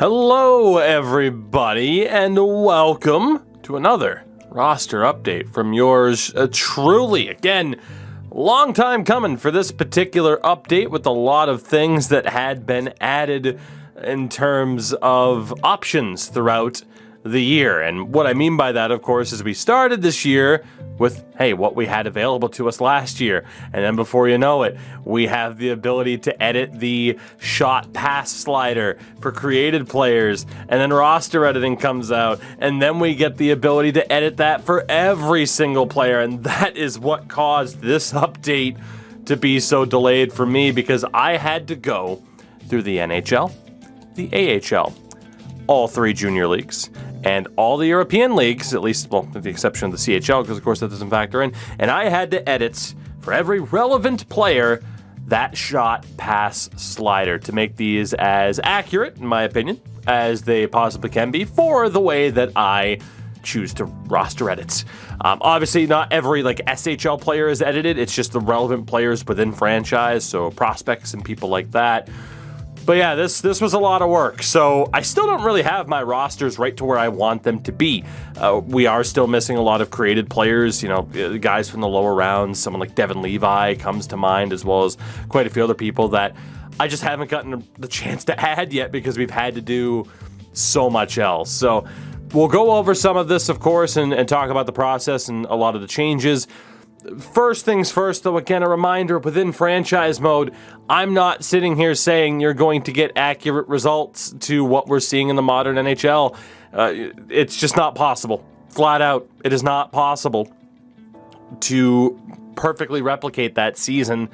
Hello, everybody, and welcome to another roster update from yours truly. Again, long time coming for this particular update with a lot of things that had been added in terms of options throughout the year. And what I mean by that, of course, is we started this year with, hey, what we had available to us last year. And then before you know it, we have the ability to edit the shot pass slider for created players. And then roster editing comes out. And then we get the ability to edit that for every single player. And that is what caused this update to be so delayed for me, because I had to go through the NHL, the AHL, all three junior leagues, and all the European leagues, at least, well, with the exception of the CHL, because of course that doesn't factor in, and I had to edit for every relevant player that shot pass slider to make these as accurate, in my opinion, as they possibly can be for the way that I choose to roster edit. Obviously, not every SHL player is edited, it's just the relevant players within franchise, so prospects and people like that. But yeah, this was a lot of work, so I still don't really have my rosters right to where I want them to be. We are still missing a lot of created players, you know, guys from the lower rounds. Someone like Devin Levi comes to mind, as well as quite a few other people that I just haven't gotten the chance to add yet because we've had to do so much else. So we'll go over some of this, of course, and talk about the process and a lot of the changes. First things first, though, again, a reminder, within franchise mode, I'm not sitting here saying you're going to get accurate results to what we're seeing in the modern NHL. It's just not possible. Flat out, it is not possible to perfectly replicate that season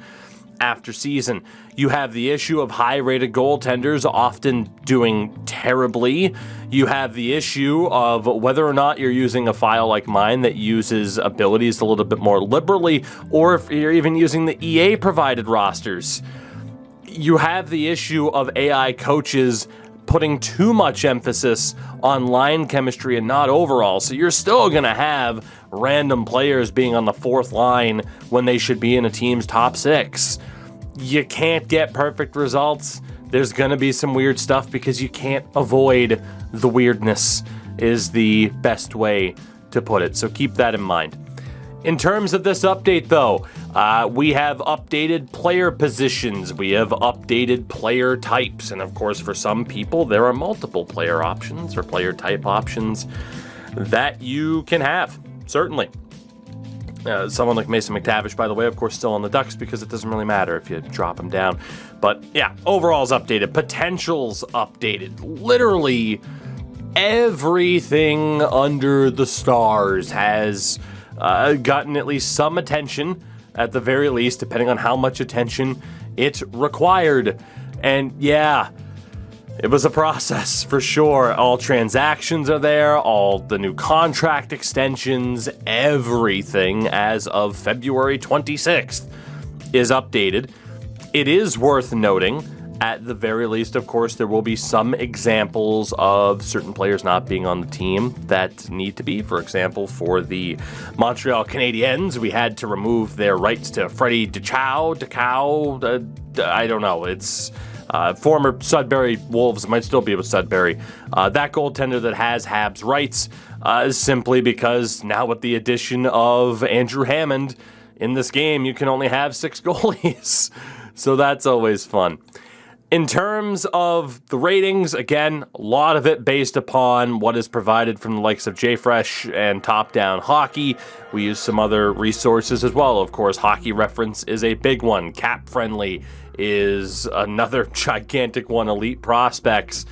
after season. You have the issue of high-rated goaltenders often doing terribly. You have the issue of whether or not you're using a file like mine that uses abilities a little bit more liberally, or if you're even using the EA-provided rosters. You have the issue of AI coaches putting too much emphasis on line chemistry and not overall, so you're still going to have random players being on the fourth line when they should be in a team's top six. You can't get perfect results. There's going to be some weird stuff because you can't avoid the weirdness, is the best way to put it. So keep that in mind. In terms of this update, though, we have updated player positions. We have updated player types. And of course, for some people, there are multiple player options or player type options that you can have, certainly. Someone like Mason McTavish, by the way, of course, still on the Ducks because it doesn't really matter if you drop him down. But yeah, overall's updated. Potential's updated. Literally everything under the stars has gotten at least some attention, at the very least, depending on how much attention it required. And yeah, it was a process for sure. All transactions are there, all the new contract extensions, everything as of February 26th is updated. It is worth noting, at the very least, of course, there will be some examples of certain players not being on the team that need to be. For example, for the Montreal Canadiens, we had to remove their rights to Freddie Dechow, I don't know, it's... former Sudbury Wolves, might still be with Sudbury. That goaltender that has Habs rights is simply because now with the addition of Andrew Hammond in this game, you can only have 6 goalies. So that's always fun. In terms of the ratings, again, a lot of it based upon what is provided from the likes of JFresh and Top Down Hockey. We use some other resources as well. Of course, Hockey Reference is a big one. Cap Friendly is another gigantic one, Elite Prospects.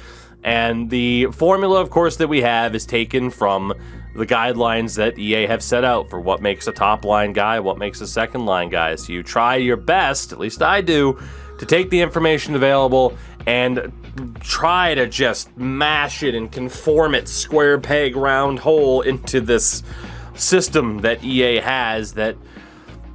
And the formula, of course, that we have is taken from the guidelines that EA have set out for what makes a top line guy, what makes a second line guy. So you try your best, at least I do, to take the information available and try to just mash it and conform it square peg round hole into this system that EA has that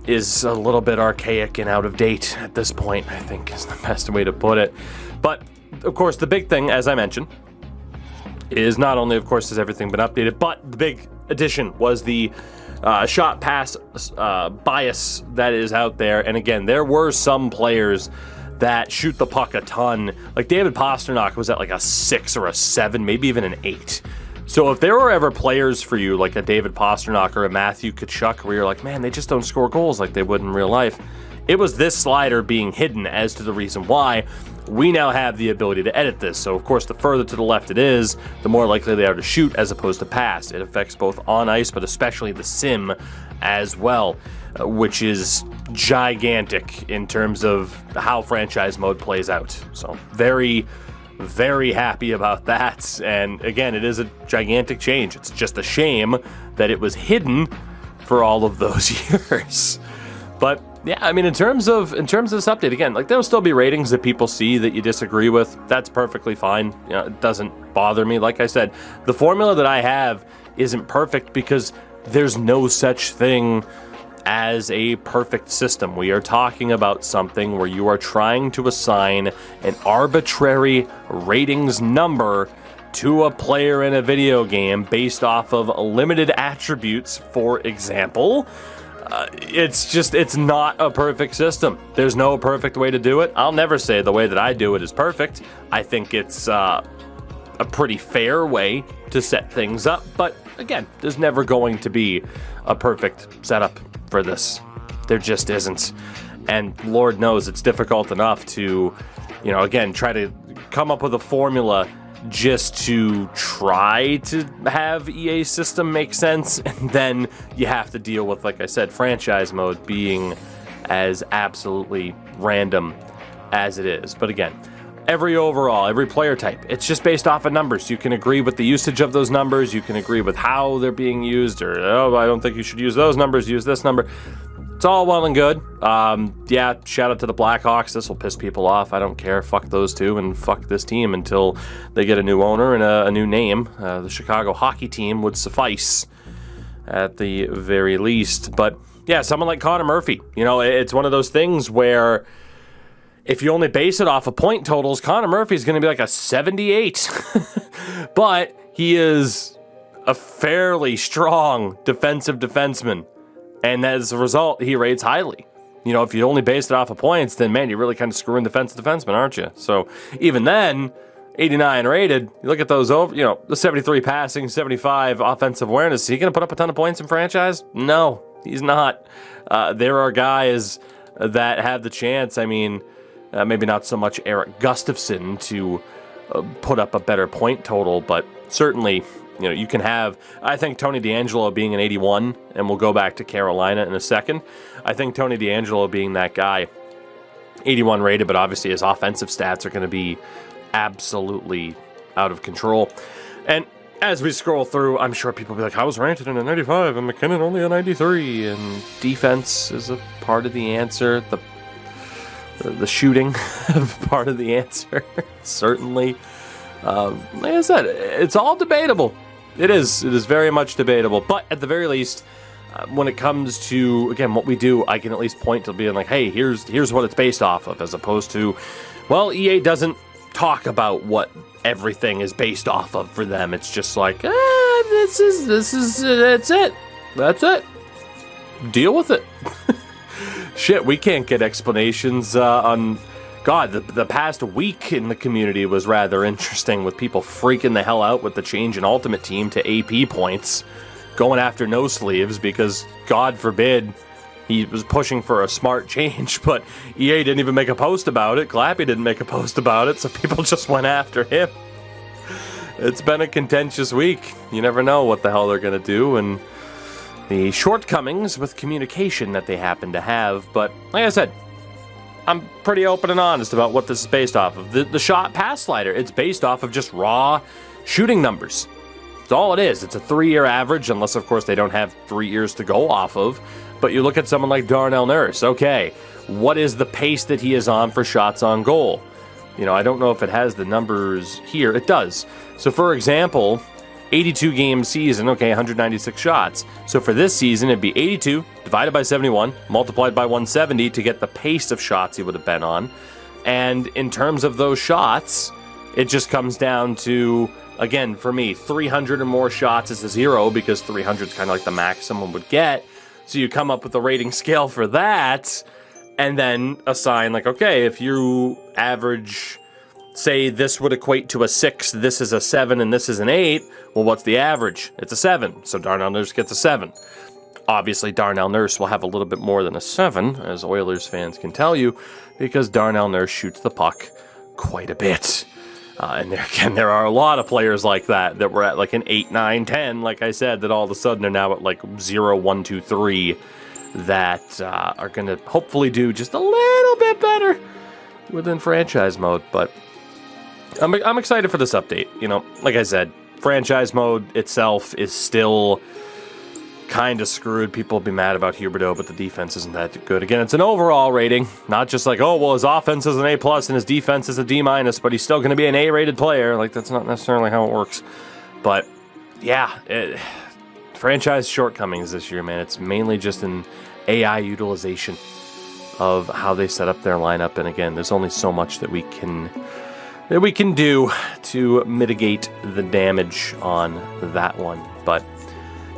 is a little bit archaic and out of date at this point, I think is the best way to put it. But of course, the big thing, as I mentioned, is not only, of course, has everything been updated, but the big addition was the shot pass bias that is out there. And again, there were some players that shoot the puck a ton. Like David Pastrnak was at like a 6 or a 7, maybe even an 8. So if there were ever players for you like a David Pastrnak or a Matthew Tkachuk where you're like, man, they just don't score goals like they would in real life, it was this slider being hidden as to the reason why. We now have the ability to edit this. So of course, the further to the left it is, the more likely they are to shoot as opposed to pass. It affects both on ice, but especially the sim as well, which is gigantic in terms of how franchise mode plays out. So very, very happy about that. And again, it is a gigantic change. It's just a shame that it was hidden for all of those years. But yeah, I mean, in terms of this update, again, like there'll still be ratings that people see that you disagree with. That's perfectly fine. You know, it doesn't bother me. Like I said, the formula that I have isn't perfect because there's no such thing as a perfect system. We are talking about something where you are trying to assign an arbitrary ratings number to a player in a video game based off of limited attributes, for example. It's not a perfect system. There's no perfect way to do it. I'll never say the way that I do it is perfect. I think it's a pretty fair way to set things up. But again, there's never going to be a perfect setup for this. There just isn't. And Lord knows it's difficult enough to, you know, again, try to come up with a formula just to try to have EA's system make sense, and then you have to deal with, like I said, franchise mode being as absolutely random as it is. But again, every player type, it's just based off of numbers. You can agree with the usage of those numbers, you can agree with how they're being used, or, oh, I don't think you should use those numbers, use this number. It's all well and good. Yeah, shout out to the Blackhawks. This will piss people off. I don't care. Fuck those two and fuck this team until they get a new owner and a new name. The Chicago hockey team would suffice at the very least. But yeah, someone like Connor Murphy, you know, it's one of those things where if you only base it off of point totals, Connor Murphy is going to be like a 78. But he is a fairly strong defensive defenseman. And as a result, he rates highly. You know, if you only base it off of points, then, man, you're really kind of screwing defensive defensemen, aren't you? So even then, 89 rated, you look at those over, you know, the 73 passing, 75 offensive awareness. Is he going to put up a ton of points in franchise? No, he's not. There are guys that have the chance. I mean, maybe not so much Eric Gustafsson to put up a better point total, but certainly, you know, you can have, I think Tony DeAngelo being an 81, and we'll go back to Carolina in a second. I think Tony DeAngelo being that guy, 81 rated, but obviously his offensive stats are going to be absolutely out of control. And as we scroll through, I'm sure people will be like, I was rated in a 95 and McKinnon only a 93, and defense is a part of the answer. The shooting part of the answer, certainly. Like I said, it's all debatable. It is very much debatable. But at the very least, when it comes to, again, what we do, I can at least point to being like, hey, here's what it's based off of, as opposed to, well, EA doesn't talk about what everything is based off of for them. It's just like, that's it. That's it. Deal with it. Shit, we can't get explanations on... God, the past week in the community was rather interesting, with people freaking the hell out with the change in Ultimate Team to AP points, going after no sleeves because, God forbid, he was pushing for a smart change, but EA didn't even make a post about it. Clappy didn't make a post about it, so people just went after him. It's been a contentious week. You never know what the hell they're going to do, and the shortcomings with communication that they happen to have. But, like I said, I'm pretty open and honest about what this is based off of. The shot pass slider, it's based off of just raw shooting numbers. That's all it is. It's a 3-year average, unless, of course, they don't have 3 years to go off of. But you look at someone like Darnell Nurse. Okay, what is the pace that he is on for shots on goal? You know, I don't know if it has the numbers here. It does. So, for example, 82-game season, okay, 196 shots. So for this season, it'd be 82 divided by 71, multiplied by 170 to get the pace of shots he would have been on. And in terms of those shots, it just comes down to, again, for me, 300 or more shots is a 0, because 300 is kind of like the max someone would get. So you come up with a rating scale for that, and then assign, like, okay, if you average, say this would equate to a 6, this is a 7, and this is an 8, well, what's the average? It's a 7, so Darnell Nurse gets a 7. Obviously, Darnell Nurse will have a little bit more than a 7, as Oilers fans can tell you, because Darnell Nurse shoots the puck quite a bit. And there are a lot of players like that were at like an 8, 9, 10, like I said, that all of a sudden are now at like 0, 1, 2, 3, that are going to hopefully do just a little bit better within franchise mode. But I'm excited for this update. You know, like I said, franchise mode itself is still kind of screwed. People will be mad about Huberdeau, but the defense isn't that good. Again, it's an overall rating, not just like, oh, well, his offense is an A+ and his defense is a D-, but he's still going to be an A-rated player. Like, that's not necessarily how it works. But, yeah, franchise shortcomings this year, man. It's mainly just an AI utilization of how they set up their lineup. And again, there's only so much that we can do to mitigate the damage on that one. But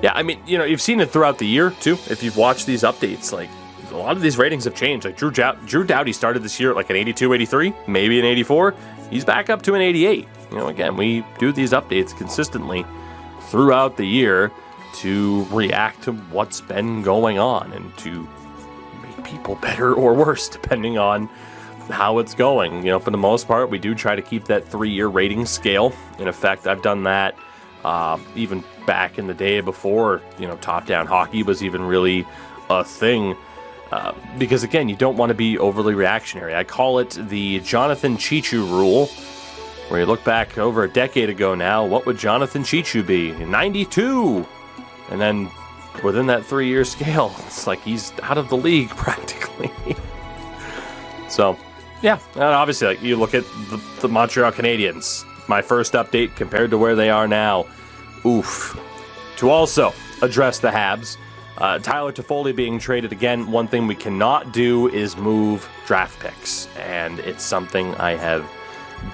yeah, I mean, you know, you've seen it throughout the year, too. If you've watched these updates, like, a lot of these ratings have changed. Like, Drew Doughty started this year at, like, an 82, 83, maybe an 84. He's back up to an 88. You know, again, we do these updates consistently throughout the year to react to what's been going on and to make people better or worse, depending on how it's going. You know, for the most part, we do try to keep that 3-year rating scale in effect. I've done that even back in the day before, you know, top-down hockey was even really a thing. Because, again, you don't want to be overly reactionary. I call it the Jonathan Cheechoo rule, where you look back over a decade ago now, what would Jonathan Cheechoo be? 92! And then within that 3-year scale, it's like he's out of the league practically. So, yeah, and obviously, like, you look at the Montreal Canadiens, my first update compared to where they are now. Oof. To also address the Habs, Tyler Toffoli being traded again, one thing we cannot do is move draft picks, and it's something I have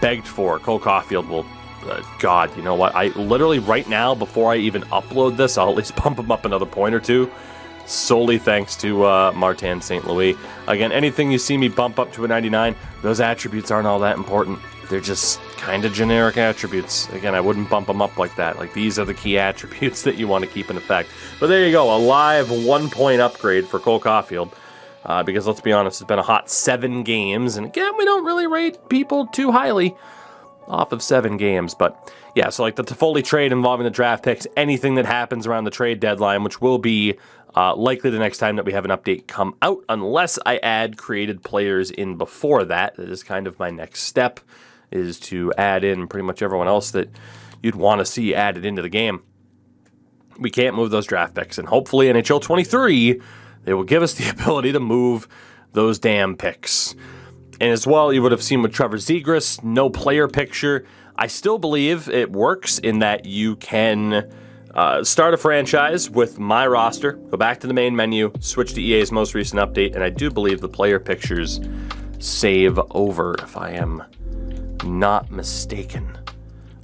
begged for. Cole Caulfield will, God, you know what? I literally right now, before I even upload this, I'll at least bump him up another point or two, solely thanks to Martin St. Louis. Again, anything you see me bump up to a 99, those attributes aren't all that important. They're just kind of generic attributes. Again, I wouldn't bump them up like that. Like, these are the key attributes that you want to keep in effect. But there you go, a live 1-point upgrade for Cole Caulfield. Because let's be honest, it's been a hot 7 games. And again, we don't really rate people too highly off of 7 games. But yeah, so like the Toffoli trade involving the draft picks, anything that happens around the trade deadline, which will be likely the next time that we have an update come out, unless I add created players in before that. That is kind of my next step, is to add in pretty much everyone else that you'd want to see added into the game. We can't move those draft picks, and hopefully NHL 23, they will give us the ability to move those damn picks. And as well, you would have seen with Trevor Zegras, no player picture. I still believe it works in that you can start a franchise with my roster, go back to the main menu, switch to EA's most recent update, and I do believe the player pictures save over, if I am not mistaken,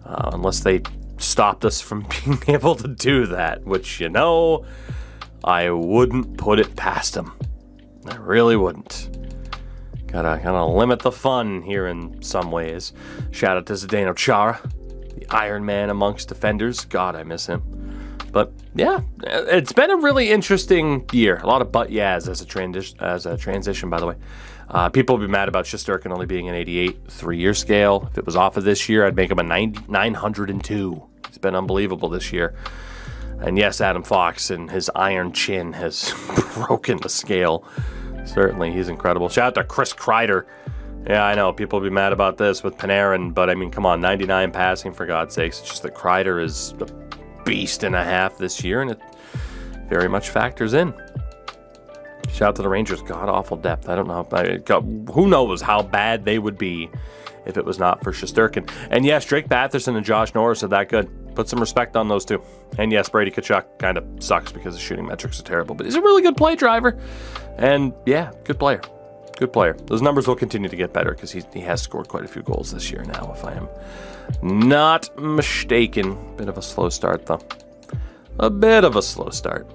unless they stopped us from being able to do that, which, you know, I wouldn't put it past them. I really wouldn't. Gotta limit the fun here in some ways. Shout out to Zdeno Chara, the Iron Man amongst defenders. God, I miss him. But yeah, it's been a really interesting year. A lot of but yeahs as a transition, by the way. People will be mad about Shesterkin only being an 88 3-year scale. If it was off of this year, I'd make him a 902. It's been unbelievable this year. And yes, Adam Fox and his iron chin has broken the scale. Certainly, he's incredible. Shout out to Chris Kreider. Yeah, I know, people will be mad about this with Panarin, but I mean, come on, 99 passing, for God's sakes. It's just that Kreider is a beast and a half this year, and it very much factors in. Shout out to the Rangers. God-awful depth. I don't know. Who knows how bad they would be if it was not for Shesterkin. And yes, Drake Batherson and Josh Norris are that good. Put some respect on those two. And yes, Brady Tkachuk kind of sucks because his shooting metrics are terrible, but he's a really good play driver. And yeah, good player. Good player. Those numbers will continue to get better because he has scored quite a few goals this year now, if I am not mistaken. Bit of a slow start, though. A bit of a slow start.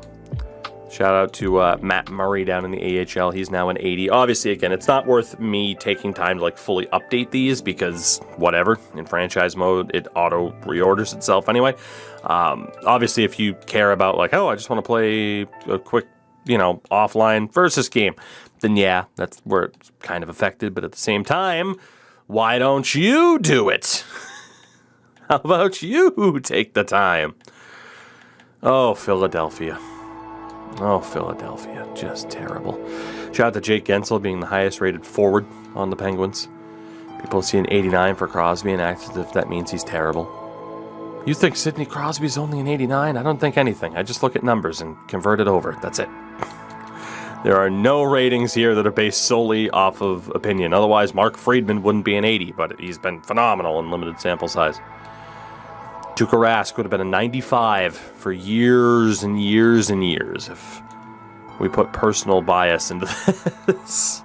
Shout out to Matt Murray down in the AHL. He's now an 80. Obviously, again, it's not worth me taking time to like fully update these because whatever, in franchise mode, it auto reorders itself anyway. Obviously, if you care about like, oh, I just want to play a quick, offline versus game, then yeah, that's where it's kind of affected. But at the same time, why don't you do it? How about you take the time? Oh, Philadelphia. Oh, Philadelphia. Just terrible. Shout out to Jake Gensel being the highest rated forward on the Penguins. People see an 89 for Crosby and act as if that means he's terrible. You think Sidney Crosby's only an 89? I don't think anything. I just look at numbers and convert it over. That's it. There are no ratings here that are based solely off of opinion. Otherwise, Mark Friedman wouldn't be an 80, but he's been phenomenal in limited sample size. Tuukka Rask would have been a 95 for years and years and years if we put personal bias into this.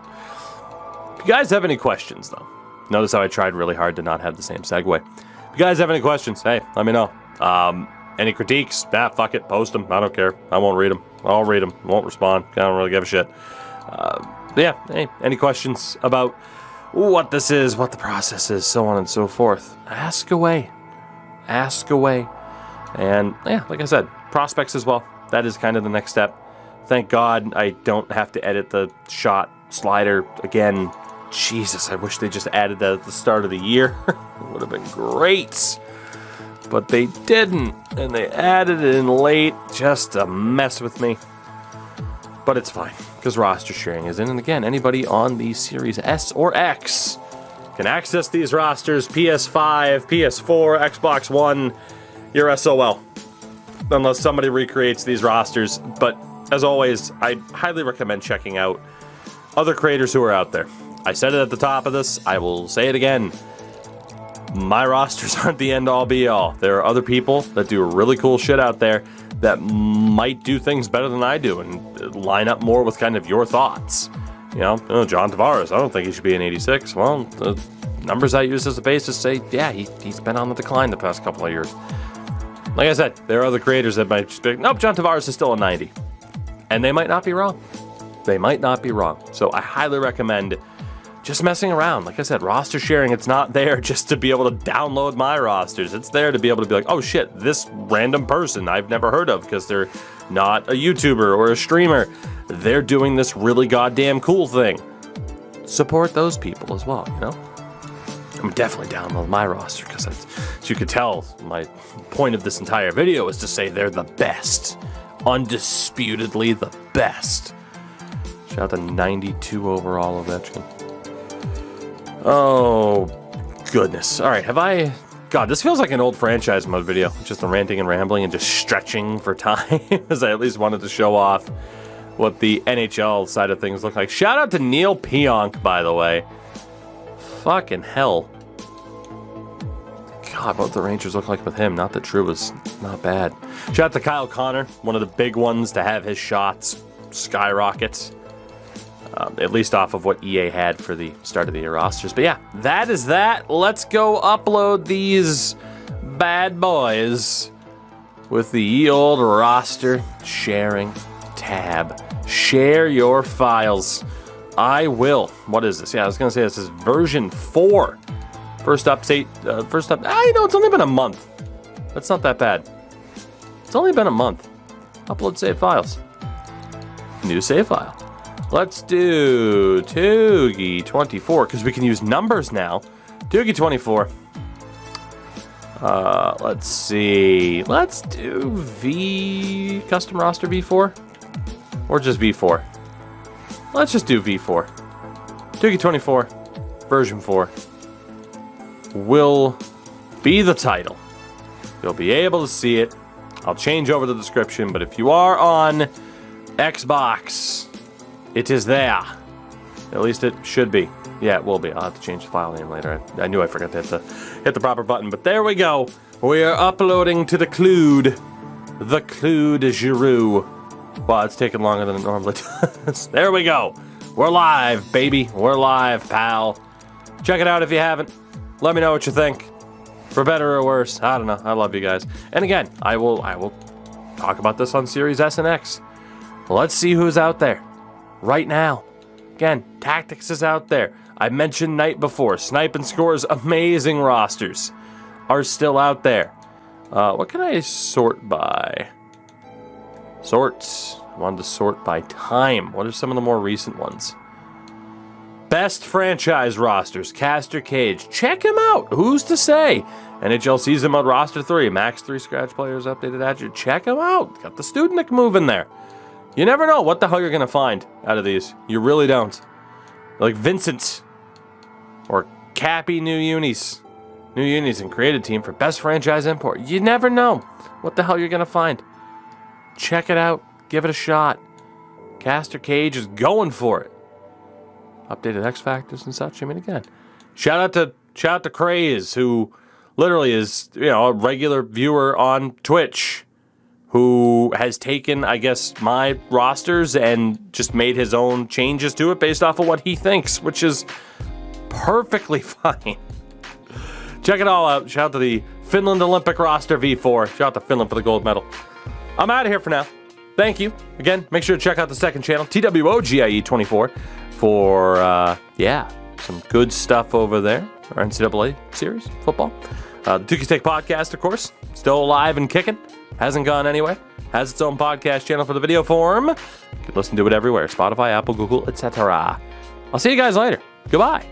If you guys have any questions, though, notice how I tried really hard to not have the same segue. If you guys have any questions, hey, let me know. Any critiques? Fuck it, post them. I don't care. I won't read them. I'll read them. Won't respond. I don't really give a shit. Hey, any questions about what this is, what the process is, so on and so forth? Ask away. Ask away. And yeah, like I said, prospects as well. That is kind of the next step. Thank God I don't have to edit the shot slider again. Jesus, I wish they just added that at the start of the year. It would have been great. But they didn't, and they added it in late just to mess with me. But it's fine, because roster sharing is in. And again, anybody on the Series S or X can access these rosters, PS5, PS4, Xbox One, your SOL. Unless somebody recreates these rosters. But as always, I highly recommend checking out other creators who are out there. I said it at the top of this, I will say it again. My rosters aren't the end all be all. There are other people that do really cool shit out there that might do things better than I do and line up more with kind of your thoughts. John Tavares, I don't think he should be an 86. Well, the numbers I use as a basis say, yeah, he's been on the decline the past couple of years. Like I said, there are other creators that might just be like, nope, John Tavares is still a 90. And they might not be wrong. They might not be wrong. So I highly recommend just messing around. Like I said, roster sharing, it's not there just to be able to download my rosters. It's there to be able to be like, oh shit, this random person I've never heard of because they're not a YouTuber or a streamer. They're doing this really goddamn cool thing. Support those people as well, I'm definitely download my roster because, as you could tell, my point of this entire video is to say they're the best. Undisputedly the best. Shout out to 92 overall Ovechkin. Oh, goodness. All right, God, this feels like an old franchise mode video. Just the ranting and rambling and just stretching for time, as I at least wanted to show off what the NHL side of things look like. Shout out to Neil Pionk, by the way. Fucking hell. God, what the Rangers look like with him. Not that True was not bad. Shout out to Kyle Connor, one of the big ones to have his shots skyrocket. At least off of what EA had for the start of the year rosters. But yeah, that is that. Let's go upload these bad boys with the ye old roster sharing tab. Share your files. I will. What is this? Yeah, I was going to say this is version 4. First update. It's only been a month. That's not that bad. It's only been a month. Upload save files. New save file. Let's do Tougie 24 because we can use numbers now. Tougie 24. Let's see. Let's do custom roster V4 or just V4. Let's just do V4. Tougie 24 version 4 will be the title. You'll be able to see it. I'll change over the description, but if you are on Xbox, it is there. At least it should be. Yeah, it will be. I'll have to change the file name later. I knew I forgot to hit the proper button, but there we go. We are uploading to the Clued. The Clued Giroux. Wow, it's taking longer than it normally does. There we go. We're live, baby. We're live, pal. Check it out if you haven't. Let me know what you think. For better or worse. I don't know. I love you guys. And again, I will talk about this on Series S and X. Let's see who's out there right now. Again, Tactics is out there. I mentioned Night before. Snipe and Score's amazing rosters are still out there. What can I sort by? Sorts. I wanted to sort by time. What are some of the more recent ones? Best franchise rosters. Caster Cage. Check him out. Who's to say? NHL Season Mode Roster 3. Max 3 Scratch Players updated attribute. Check him out. Got the Studnik moving there. You never know what the hell you're going to find out of these. You really don't. Like Vincent. Or Cappy New Unis. New Unis and created team for best franchise import. You never know what the hell you're going to find. Check it out. Give it a shot. Caster Cage is going for it. Updated X Factors and such. I mean, again, shout out to Craze, who literally is, a regular viewer on Twitch, who has taken, I guess, my rosters and just made his own changes to it based off of what he thinks, which is perfectly fine. Check it all out. Shout out to the Finland Olympic roster V4. Shout out to Finland for the gold medal. I'm out of here for now. Thank you. Again, make sure to check out the second channel, TWOGIE24, for, some good stuff over there. Our NCAA series, football. The TOUGIES Take podcast, of course, still alive and kicking. Hasn't gone anywhere. Has its own podcast channel for the video form. You can listen to it everywhere. Spotify, Apple, Google, etc. I'll see you guys later. Goodbye.